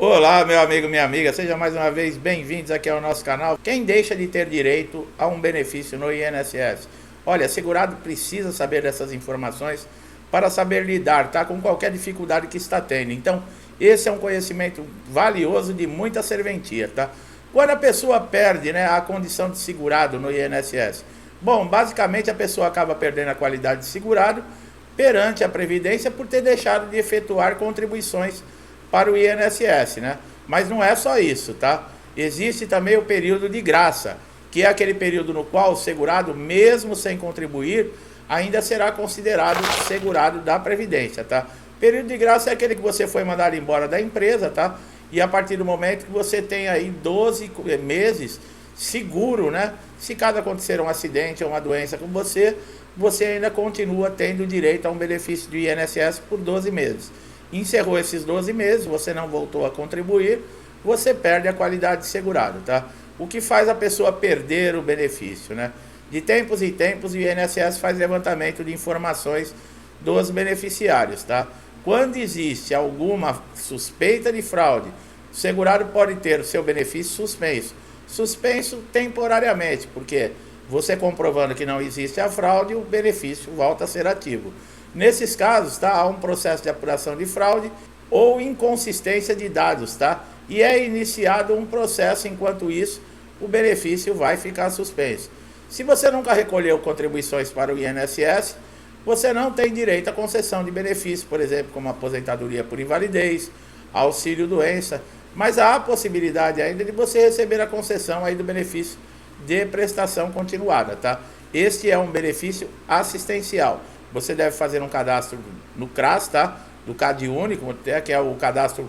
Olá, meu amigo, minha amiga, sejam mais uma vez bem-vindos aqui ao nosso canal. Quem deixa de ter direito a um benefício no INSS? Olha, segurado precisa saber dessas informações para saber lidar, tá, com qualquer dificuldade que está tendo. Então, esse é um conhecimento valioso de muita serventia, tá? Quando a pessoa perde, né, a condição de segurado no INSS? Bom, basicamente a pessoa acaba perdendo a qualidade de segurado perante a Previdência por ter deixado de efetuar contribuições para o INSS, né? Mas não é só isso, tá? Existe também o período de graça, que é aquele período no qual o segurado, mesmo sem contribuir, ainda será considerado segurado da Previdência, tá? Período de graça é aquele que você foi mandado embora da empresa, tá? E a partir do momento que você tem aí 12 meses seguro, né? Se caso acontecer um acidente ou uma doença com você, você ainda continua tendo direito a um benefício do INSS por 12 meses. Encerrou esses 12 meses, você não voltou a contribuir, você perde a qualidade de segurado, tá? O que faz a pessoa perder o benefício, né? De tempos em tempos, o INSS faz levantamento de informações dos beneficiários, tá? Quando existe alguma suspeita de fraude, o segurado pode ter o seu benefício suspenso. Suspenso temporariamente, porque você comprovando que não existe a fraude, o benefício volta a ser ativo. Nesses casos, tá, há um processo de apuração de fraude ou inconsistência de dados, tá? E é iniciado um processo, enquanto isso, o benefício vai ficar suspenso. Se você nunca recolheu contribuições para o INSS, você não tem direito à concessão de benefício, por exemplo, como aposentadoria por invalidez, auxílio-doença, mas há a possibilidade ainda de você receber a concessão aí do benefício de prestação continuada, tá? Este é um benefício assistencial. Você deve fazer um cadastro no CRAS, tá? Do CAD único, que é o cadastro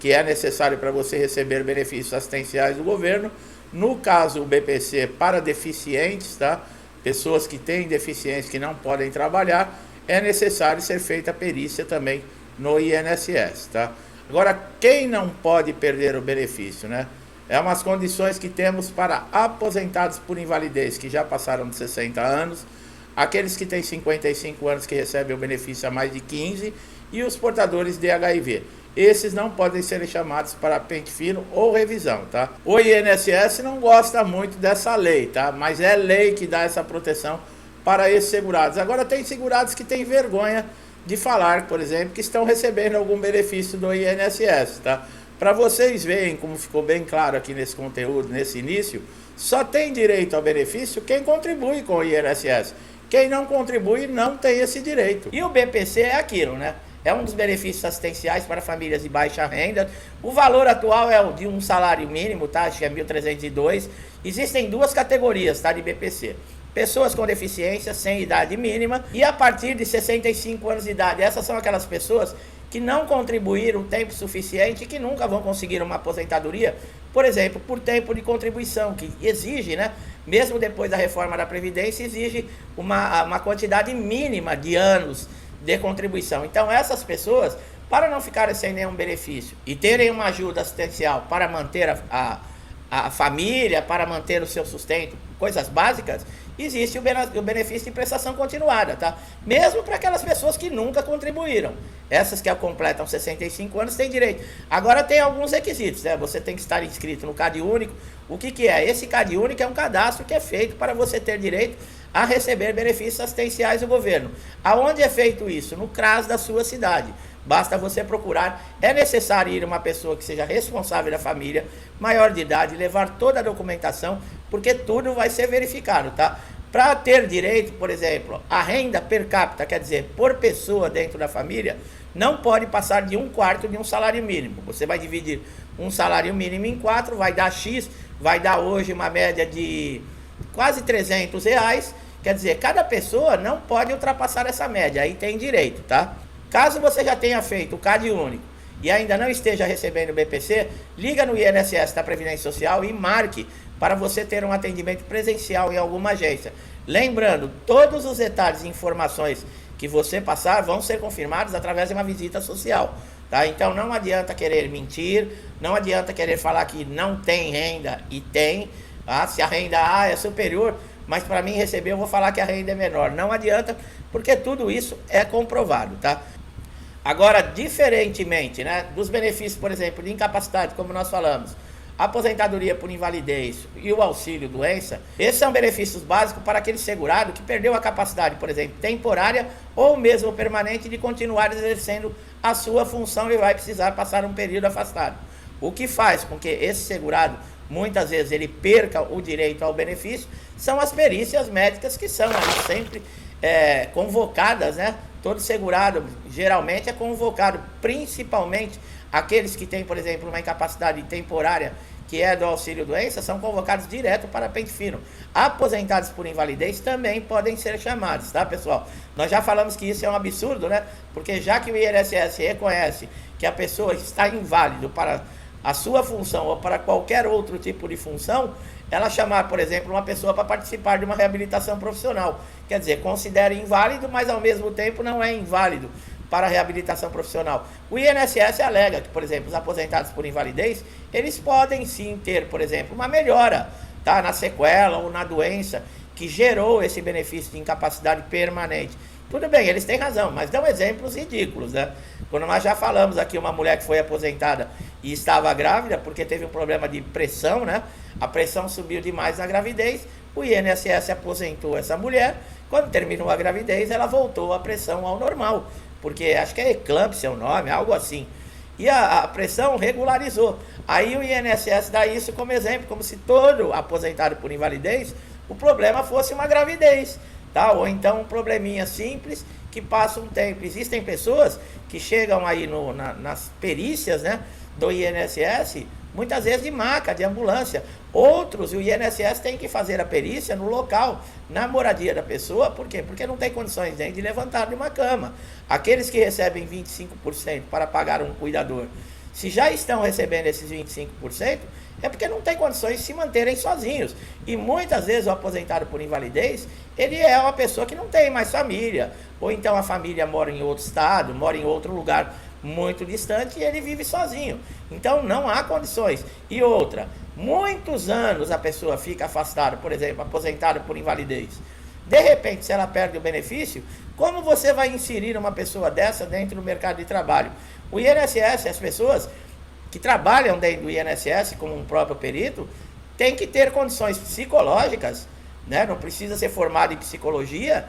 que é necessário para você receber benefícios assistenciais do governo. No caso, o BPC para deficientes, tá? Pessoas que têm deficiência que não podem trabalhar, é necessário ser feita a perícia também no INSS, tá? Agora, quem não pode perder o benefício, né? É umas condições que temos para aposentados por invalidez que já passaram de 60 anos, aqueles que têm 55 anos que recebem o benefício há mais de 15 e os portadores de HIV. Esses não podem ser chamados para pente fino ou revisão, tá? O INSS não gosta muito dessa lei, tá? Mas é lei que dá essa proteção para esses segurados. Agora tem segurados que têm vergonha de falar, por exemplo, que estão recebendo algum benefício do INSS, tá? Para vocês verem como ficou bem claro aqui nesse conteúdo, nesse início, só tem direito ao benefício quem contribui com o INSS. Quem não contribui não tem esse direito. E o BPC é aquilo, né? É um dos benefícios assistenciais para famílias de baixa renda. O valor atual é o de um salário mínimo, tá? Acho que é 1.302. Existem duas categorias, tá? De BPC. Pessoas com deficiência sem idade mínima e a partir de 65 anos de idade. Essas são aquelas pessoas que não contribuíram tempo suficiente e que nunca vão conseguir uma aposentadoria, por exemplo, por tempo de contribuição, que exige, né? Mesmo depois da reforma da Previdência, exige uma quantidade mínima de anos de contribuição. Então, essas pessoas, para não ficarem sem nenhum benefício e terem uma ajuda assistencial para manter a família, para manter o seu sustento, coisas básicas, existe o benefício de prestação continuada, tá? Mesmo para aquelas pessoas que nunca contribuíram. Essas que completam 65 anos têm direito. Agora tem alguns requisitos, né? Você tem que estar inscrito no CAD único. O que é? Esse CAD único é um cadastro que é feito para você ter direito a receber benefícios assistenciais do governo. Aonde é feito isso? No CRAS da sua cidade. Basta você procurar. É necessário ir uma pessoa que seja responsável da família, maior de idade, levar toda a documentação, porque tudo vai ser verificado, tá? Para ter direito, por exemplo, a renda per capita, quer dizer, por pessoa dentro da família, não pode passar de 1/4 de um salário mínimo. Você vai dividir um salário mínimo em 4, vai dar X, vai dar hoje uma média de quase R$ 300. Quer dizer, cada pessoa não pode ultrapassar essa média, aí tem direito, tá? Caso você já tenha feito o CAD único e ainda não esteja recebendo o BPC, liga no INSS da Previdência Social e marque para você ter um atendimento presencial em alguma agência. Lembrando, todos os detalhes e informações que você passar vão ser confirmados através de uma visita social, tá? Então não adianta querer mentir, não adianta querer falar que não tem renda e tem, tá? Se a renda A é superior, mas para mim receber eu vou falar que a renda é menor. Não adianta, porque tudo isso é comprovado, tá? Agora, diferentemente, né, dos benefícios, por exemplo, de incapacidade, como nós falamos, aposentadoria por invalidez e o auxílio doença, esses são benefícios básicos para aquele segurado que perdeu a capacidade, por exemplo, temporária ou mesmo permanente de continuar exercendo a sua função e vai precisar passar um período afastado. O que faz com que esse segurado, muitas vezes, ele perca o direito ao benefício, são as perícias médicas que são aí sempre convocadas, né? Todo segurado geralmente é convocado, principalmente aqueles que têm, por exemplo, uma incapacidade temporária, que é do auxílio doença, são convocados direto para pente fino. Aposentados por invalidez também podem ser chamados, tá, pessoal? Nós já falamos que isso é um absurdo, né? Porque já que o INSS reconhece que a pessoa está inválido para a sua função ou para qualquer outro tipo de função, ela chamar, por exemplo, uma pessoa para participar de uma reabilitação profissional. Quer dizer, considera inválido, mas ao mesmo tempo não é inválido para a reabilitação profissional. O INSS alega que, por exemplo, os aposentados por invalidez, eles podem sim ter, por exemplo, uma melhora, tá, na sequela ou na doença que gerou esse benefício de incapacidade permanente. Tudo bem, eles têm razão, mas dão exemplos ridículos, né? Quando nós já falamos aqui, uma mulher que foi aposentada e estava grávida, porque teve um problema de pressão, né? A pressão subiu demais na gravidez, o INSS aposentou essa mulher, quando terminou a gravidez, ela voltou a pressão ao normal, porque acho que é eclâmpsia o nome, algo assim. E a pressão regularizou. Aí o INSS dá isso como exemplo, como se todo aposentado por invalidez, o problema fosse uma gravidez, tá? Ou então um probleminha simples que passa um tempo. Existem pessoas que chegam aí nas perícias, né, do INSS, muitas vezes de maca, de ambulância. Outros, o INSS tem que fazer a perícia no local, na moradia da pessoa. Por quê? Porque não tem condições nem de levantar de uma cama. Aqueles que recebem 25% para pagar um cuidador, se já estão recebendo esses 25%, é porque não tem condições de se manterem sozinhos. E muitas vezes o aposentado por invalidez, ele é uma pessoa que não tem mais família, ou então a família mora em outro estado, mora em outro lugar muito distante e ele vive sozinho. Então não há condições. E outra, muitos anos a pessoa fica afastada, por exemplo, aposentada por invalidez. De repente, se ela perde o benefício, como você vai inserir uma pessoa dessa dentro do mercado de trabalho? O INSS, as pessoas que trabalham dentro do INSS como um próprio perito, tem que ter condições psicológicas, né? Não precisa ser formado em psicologia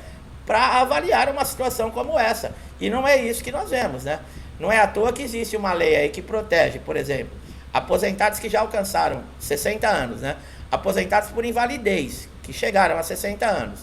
para avaliar uma situação como essa. E não é isso que nós vemos, né? Não é à toa que existe uma lei aí que protege, por exemplo, aposentados que já alcançaram 60 anos, né? Aposentados por invalidez, que chegaram a 60 anos.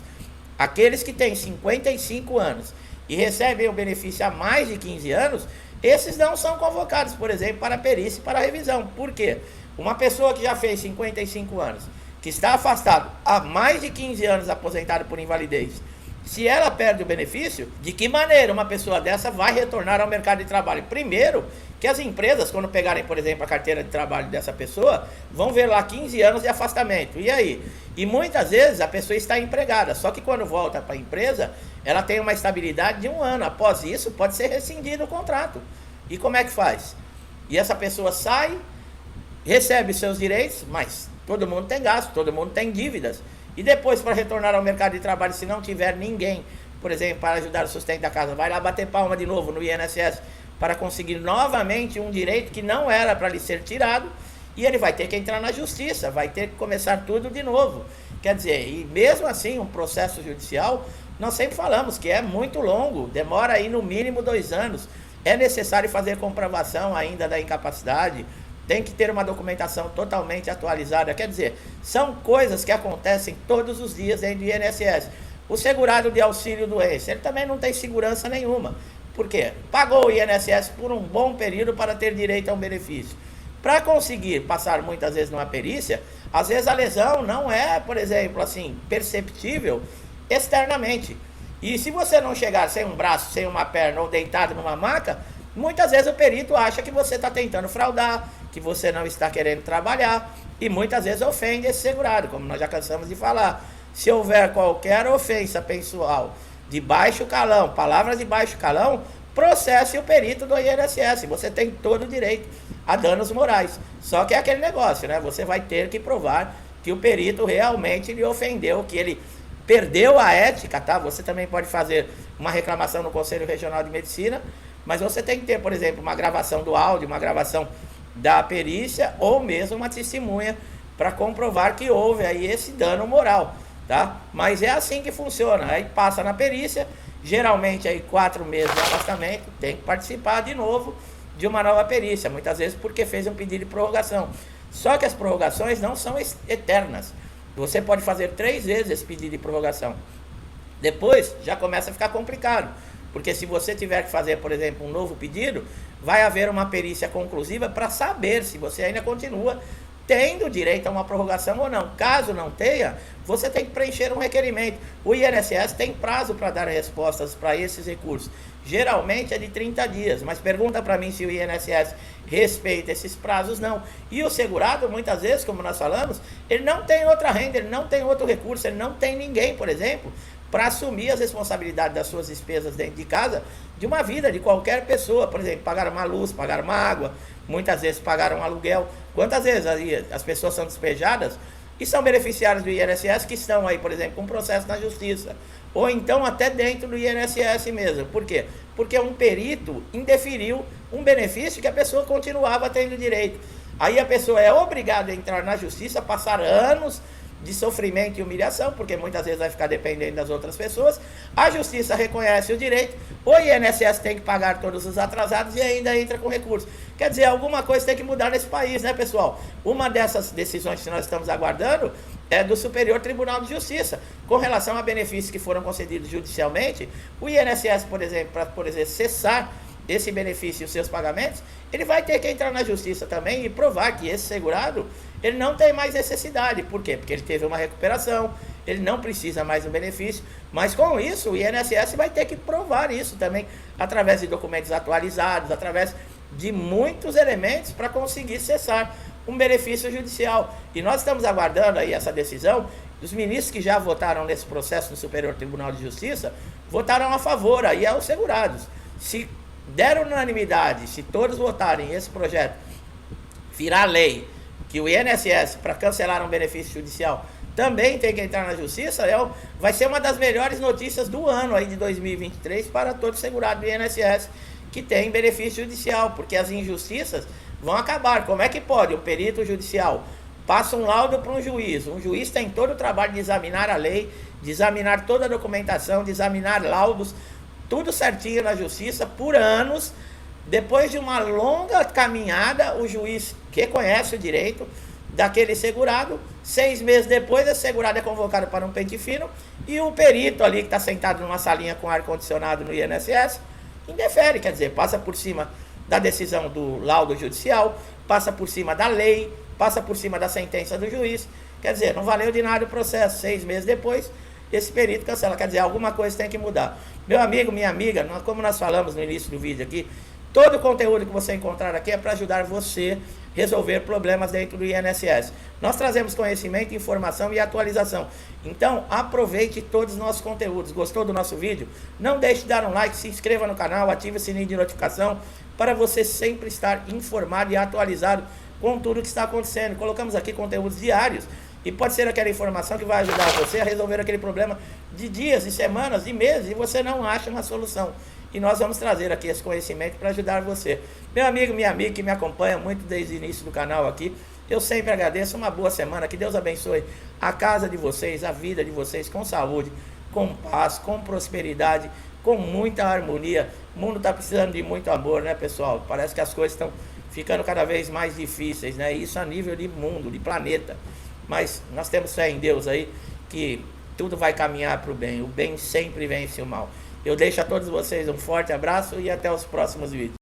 Aqueles que têm 55 anos e recebem o benefício há mais de 15 anos, esses não são convocados, por exemplo, para perícia e para revisão. Por quê? Uma pessoa que já fez 55 anos, que está afastado há mais de 15 anos aposentado por invalidez, se ela perde o benefício, de que maneira uma pessoa dessa vai retornar ao mercado de trabalho? Primeiro, que as empresas, quando pegarem, por exemplo, a carteira de trabalho dessa pessoa, vão ver lá 15 anos de afastamento. E aí? E muitas vezes a pessoa está empregada, só que quando volta para a empresa, ela tem uma estabilidade de 1 ano. Após isso, pode ser rescindido o contrato. E como é que faz? E essa pessoa sai, recebe seus direitos, mas todo mundo tem gasto, todo mundo tem dívidas. E depois, para retornar ao mercado de trabalho, se não tiver ninguém, por exemplo, para ajudar o sustento da casa, vai lá bater palma de novo no INSS para conseguir novamente um direito que não era para lhe ser tirado, e ele vai ter que entrar na justiça, vai ter que começar tudo de novo. Quer dizer, e mesmo assim, um processo judicial, nós sempre falamos que é muito longo, demora aí no mínimo 2 anos, é necessário fazer comprovação ainda da incapacidade, tem que ter uma documentação totalmente atualizada. Quer dizer, são coisas que acontecem todos os dias dentro do INSS. O segurado de auxílio doença, ele também não tem segurança nenhuma. Por quê? Pagou o INSS por um bom período para ter direito a um benefício. Para conseguir passar muitas vezes numa perícia, às vezes a lesão não é, por exemplo, assim, perceptível externamente. E se você não chegar sem um braço, sem uma perna ou deitado numa maca, muitas vezes o perito acha que você está tentando fraudar, que você não está querendo trabalhar, e muitas vezes ofende esse segurado, como nós já cansamos de falar. Se houver qualquer ofensa pessoal de baixo calão, palavras de baixo calão, processe o perito do INSS, você tem todo o direito a danos morais. Só que é aquele negócio, né? Você vai ter que provar que o perito realmente lhe ofendeu, que ele perdeu a ética, tá? Você também pode fazer uma reclamação no Conselho Regional de Medicina, Mas você tem que ter, por exemplo, uma gravação do áudio, uma gravação da perícia ou mesmo uma testemunha para comprovar que houve aí esse dano moral, tá? Mas é assim que funciona. Aí passa na perícia, geralmente aí 4 meses de afastamento, tem que participar de novo de uma nova perícia, muitas vezes porque fez um pedido de prorrogação. Só que as prorrogações não são eternas. Você pode fazer 3 vezes esse pedido de prorrogação. Depois já começa a ficar complicado, porque se você tiver que fazer, por exemplo, um novo pedido, vai haver uma perícia conclusiva para saber se você ainda continua tendo direito a uma prorrogação ou não. Caso não tenha, você tem que preencher um requerimento. O INSS tem prazo para dar respostas para esses recursos. Geralmente é de 30 dias, mas pergunta para mim se o INSS respeita esses prazos, não. E o segurado, muitas vezes, como nós falamos, ele não tem outra renda, ele não tem outro recurso, ele não tem ninguém, por exemplo, para assumir as responsabilidades das suas despesas dentro de casa, de uma vida de qualquer pessoa. Por exemplo, pagar uma luz, pagar uma água, muitas vezes pagar um aluguel. Quantas vezes as pessoas são despejadas e são beneficiários do INSS que estão aí, por exemplo, com processo na justiça, ou então até dentro do INSS mesmo. Por quê? Porque um perito indeferiu um benefício que a pessoa continuava tendo direito. Aí a pessoa é obrigada a entrar na justiça, passar anos de sofrimento e humilhação, porque muitas vezes vai ficar dependendo das outras pessoas. A justiça reconhece o direito, o INSS tem que pagar todos os atrasados e ainda entra com recurso. Quer dizer, alguma coisa tem que mudar nesse país, né, pessoal? Uma dessas decisões que nós estamos aguardando é do Superior Tribunal de Justiça, com relação a benefícios que foram concedidos judicialmente. O INSS, por exemplo, para, por exemplo, cessar esse benefício e os seus pagamentos, ele vai ter que entrar na justiça também e provar que esse segurado, ele não tem mais necessidade. Por quê? Porque ele teve uma recuperação, ele não precisa mais do benefício, mas com isso o INSS vai ter que provar isso também, através de documentos atualizados, através de muitos elementos para conseguir cessar um benefício judicial. E nós estamos aguardando aí essa decisão. Os ministros que já votaram nesse processo no Superior Tribunal de Justiça, votaram a favor aí aos segurados. Se der unanimidade, se todos votarem esse projeto virar lei, que o INSS, para cancelar um benefício judicial, também tem que entrar na justiça, vai ser uma das melhores notícias do ano aí de 2023 para todo segurado do INSS que tem benefício judicial, porque as injustiças vão acabar. Como é que pode? O perito judicial passa um laudo para um juiz tem todo o trabalho de examinar a lei, de examinar toda a documentação, de examinar laudos, tudo certinho na justiça por anos. Depois de uma longa caminhada, o juiz reconhece o direito daquele segurado. 6 meses depois, esse segurado é convocado para um pente fino e o perito ali que está sentado numa salinha com ar-condicionado no INSS indefere, quer dizer, passa por cima da decisão do laudo judicial, passa por cima da lei, passa por cima da sentença do juiz. Quer dizer, não valeu de nada o processo. 6 meses depois, esse perito cancela. Quer dizer, alguma coisa tem que mudar. Meu amigo, minha amiga, como nós falamos no início do vídeo aqui, todo o conteúdo que você encontrar aqui é para ajudar você a resolver problemas dentro do INSS. Nós trazemos conhecimento, informação e atualização. Então, aproveite todos os nossos conteúdos. Gostou do nosso vídeo? Não deixe de dar um like, se inscreva no canal, ative o sininho de notificação para você sempre estar informado e atualizado com tudo que está acontecendo. Colocamos aqui conteúdos diários e pode ser aquela informação que vai ajudar você a resolver aquele problema de dias, de semanas, de meses e você não acha uma solução. E nós vamos trazer aqui esse conhecimento para ajudar você. Meu amigo, minha amiga que me acompanha muito desde o início do canal aqui, eu sempre agradeço. Uma boa semana, que Deus abençoe a casa de vocês, a vida de vocês com saúde, com paz, com prosperidade, com muita harmonia. O mundo está precisando de muito amor, né, pessoal? Parece que as coisas estão ficando cada vez mais difíceis, né? Isso a nível de mundo, de planeta. Mas nós temos fé em Deus aí, que tudo vai caminhar para o bem. O bem sempre vence o mal. Eu deixo a todos vocês um forte abraço e até os próximos vídeos.